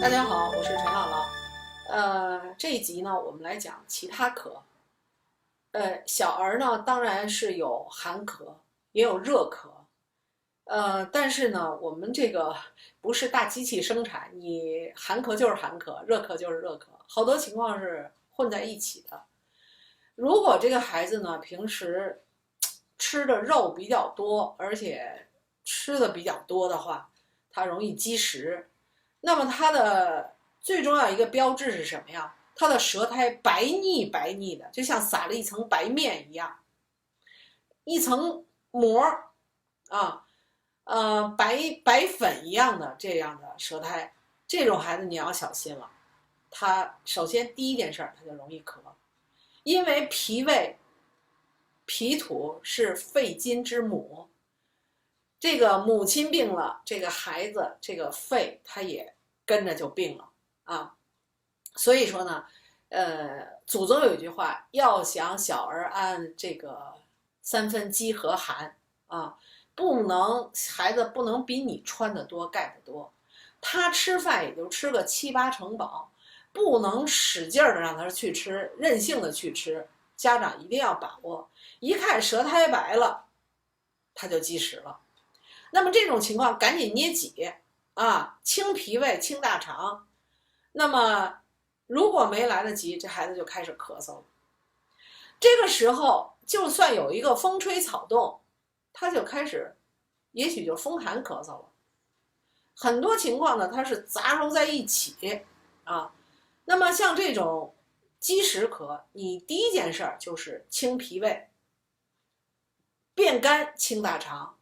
大家好，我是陈姥姥。这一集呢，我们来讲其他咳。小儿呢，当然是有寒咳，也有热咳。但是呢，我们这个不是大机器生产，你寒咳就是寒咳，热咳就是热咳，好多情况是混在一起的。如果这个孩子呢，平时吃的肉比较多，而且吃的比较多的话，他容易积食。那么它的最重要一个标志是什么呀？它的舌苔白腻白腻的，就像撒了一层白面一样，一层膜啊，白粉一样的这样的舌苔，这种孩子你要小心了。他首先第一件事他就容易咳，因为脾胃、脾土是肺金之母。这个母亲病了，这个孩子这个肺他也跟着就病了啊。所以说呢，祖宗有一句话，要想小儿安，这个三分饥和寒啊，孩子不能比你穿的多盖的多，他吃饭也就吃个7、8成饱，不能使劲的让他去吃，任性的去吃，家长一定要把握。一看舌苔白了，他就积食了。那么这种情况赶紧捏脊啊，清脾胃清大肠。那么如果没来得及，这孩子就开始咳嗽了。这个时候就算有一个风吹草动，他就开始也许就风寒咳嗽了。很多情况呢，它是杂糅在一起啊。那么像这种积食咳，你第一件事就是清脾胃，变干清大肠。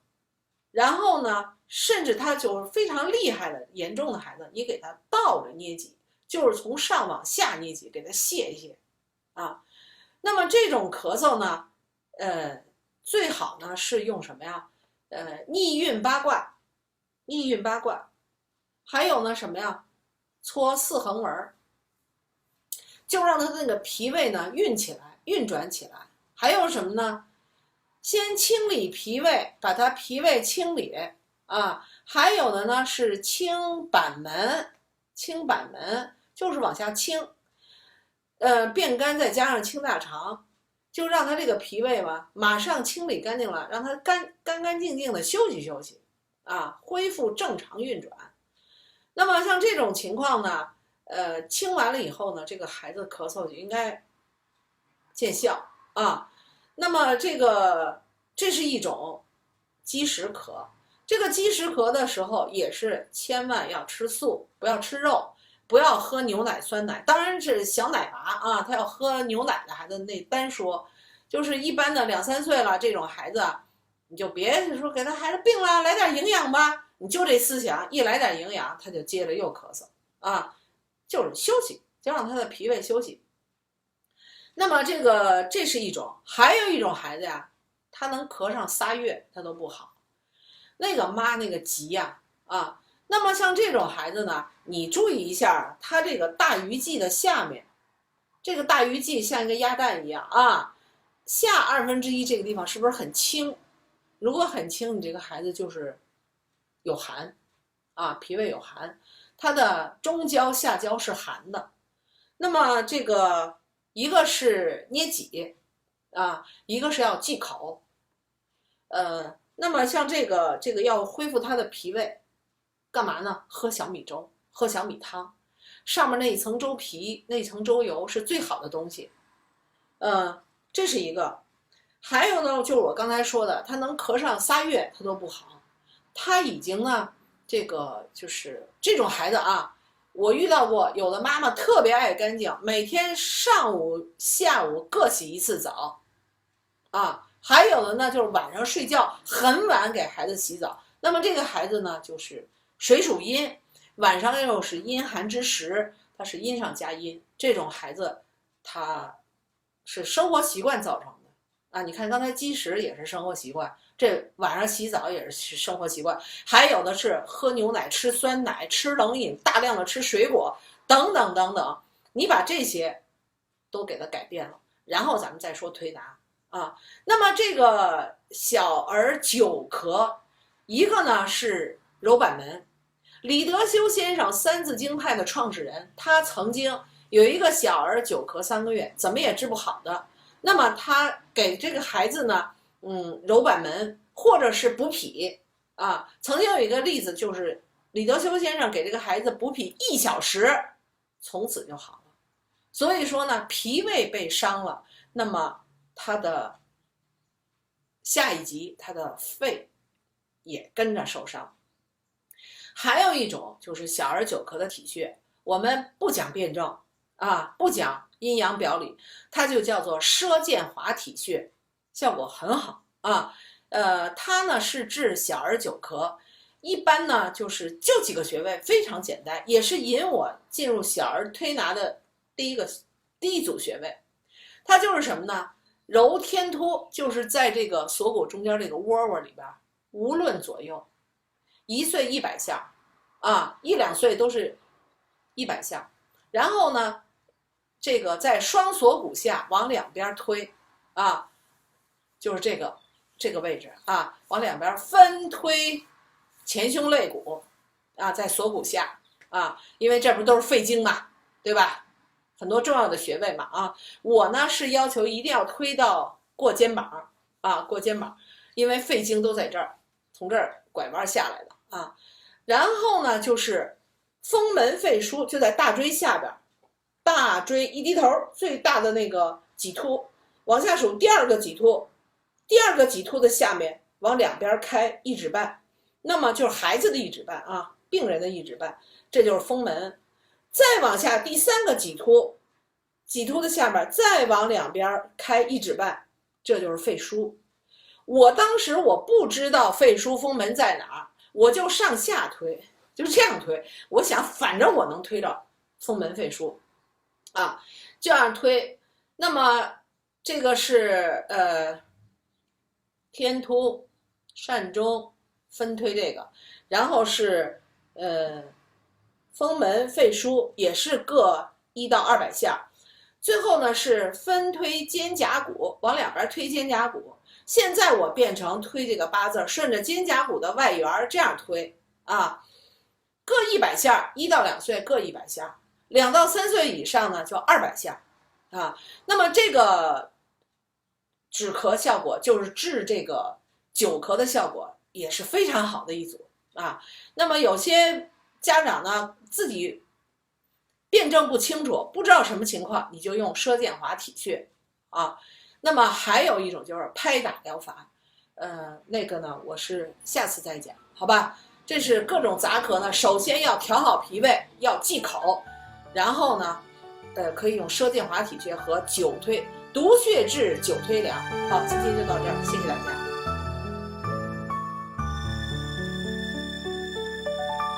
然后呢，甚至他就是非常厉害的严重的孩子，你给他倒着捏脊，就是从上往下捏脊，给他泄一泄啊。那么这种咳嗽呢，最好呢是用什么呀？逆运八卦，逆运八卦，还有呢什么呀？搓四横纹，就让他那个脾胃呢运起来，运转起来。还有什么呢？先清理脾胃，把它脾胃清理啊。还有的呢是清板门，清板门就是往下清，变干再加上清大肠，就让他这个脾胃吧马上清理干净了，让他干净净的休息休息啊，恢复正常运转。那么像这种情况呢，清完了以后呢，这个孩子咳嗽就应该见效啊。那么这是一种积食咳，这个积食咳的时候也是千万要吃素，不要吃肉，不要喝牛奶酸奶。当然是小奶娃啊，他要喝牛奶的孩子那单说，就是一般的2、3岁了这种孩子，你就别说给他孩子病了来点营养吧，你就这思想，一来点营养他就接着又咳嗽啊，就是休息，就让他的脾胃休息。那么这是一种，还有一种孩子呀，他能咳上3月他都不好，那个妈那个急呀啊。那么像这种孩子呢，你注意一下，他这个大鱼际的下面，这个大鱼际像一个鸭蛋一样啊，下1/2这个地方是不是很轻？如果很轻，你这个孩子就是有寒啊，脾胃有寒，他的中焦下焦是寒的。那么这个一个是捏脊啊，一个是要忌口。那么像这个要恢复他的脾胃，干嘛呢？喝小米粥，喝小米汤，上面那一层粥皮，那一层粥油是最好的东西。这是一个。还有呢，就是我刚才说的，他能咳上3月他都不好，他已经呢，这个就是这种孩子啊。我遇到过有的妈妈特别爱干净，每天上午下午各洗1次澡啊。还有的呢就是晚上睡觉很晚给孩子洗澡，那么这个孩子呢就是水属阴，晚上又是阴寒之时，他是阴上加阴，这种孩子他是生活习惯造成的啊。你看刚才积食也是生活习惯，这晚上洗澡也是生活习惯，还有的是喝牛奶、吃酸奶、吃冷饮、大量的吃水果等等等等，你把这些都给它改变了，然后咱们再说推拿啊。那么这个小儿久咳，一个呢是揉板门，李德修先生三字经派的创始人，他曾经有一个小儿久咳3个月，怎么也治不好的，那么他给这个孩子呢，揉板门或者是补脾啊。曾经有一个例子，就是李德修先生给这个孩子补脾1小时，从此就好了。所以说呢，脾胃被伤了，那么他的下一级，他的肺也跟着受伤。还有一种就是小儿久咳的体穴，我们不讲辩证啊，不讲阴阳表里，它就叫做奢剑滑体穴，效果很好啊。它呢是治小儿久咳，一般呢就几个穴位，非常简单，也是引我进入小儿推拿的第一组穴位。它就是什么呢？揉天突，就是在这个锁骨中间这个窝窝里边，无论左右，1岁100下啊，1、2岁都是100下。然后呢，这个在双锁骨下往两边推啊，就是这个位置啊，往两边分推前胸肋骨啊，在锁骨下啊，因为这不都是肺经嘛，对吧？很多重要的穴位嘛啊，我呢是要求一定要推到过肩膀啊，过肩膀，因为肺经都在这儿，从这儿拐弯下来的啊。然后呢就是风门肺腧，就在大椎下边，大椎一低头最大的那个棘突，往下数第2个棘突，第2个棘突的下面往两边开1指半，那么就是孩子的1指半啊，病人的1指半，这就是风门。再往下第3个棘突，棘突的下面再往两边开1指半，这就是肺腧。当时我不知道肺腧风门在哪儿，我就上下推，就是这样推。我想反正我能推到风门肺腧啊，这样推。那么这个是天突、膻中分推这个，然后是风门肺腧也是各1到200下，最后呢是分推肩胛骨，往两边推肩胛骨。现在我变成推这个8字，顺着肩胛骨的外缘这样推啊，各100下，1到2岁各100下，2到3岁以上呢就200下啊。那么这个止咳效果，就是治这个久咳的效果也是非常好的一组啊。那么有些家长呢自己辩证不清楚，不知道什么情况，你就用奢剑滑体穴啊。那么还有一种就是拍打疗法，那个呢我是下次再讲，好吧？这是各种杂咳呢，首先要调好脾胃，要忌口，然后呢，可以用奢剑滑体穴和久推，督血治，久推凉。好，今天就到这儿，谢谢大家。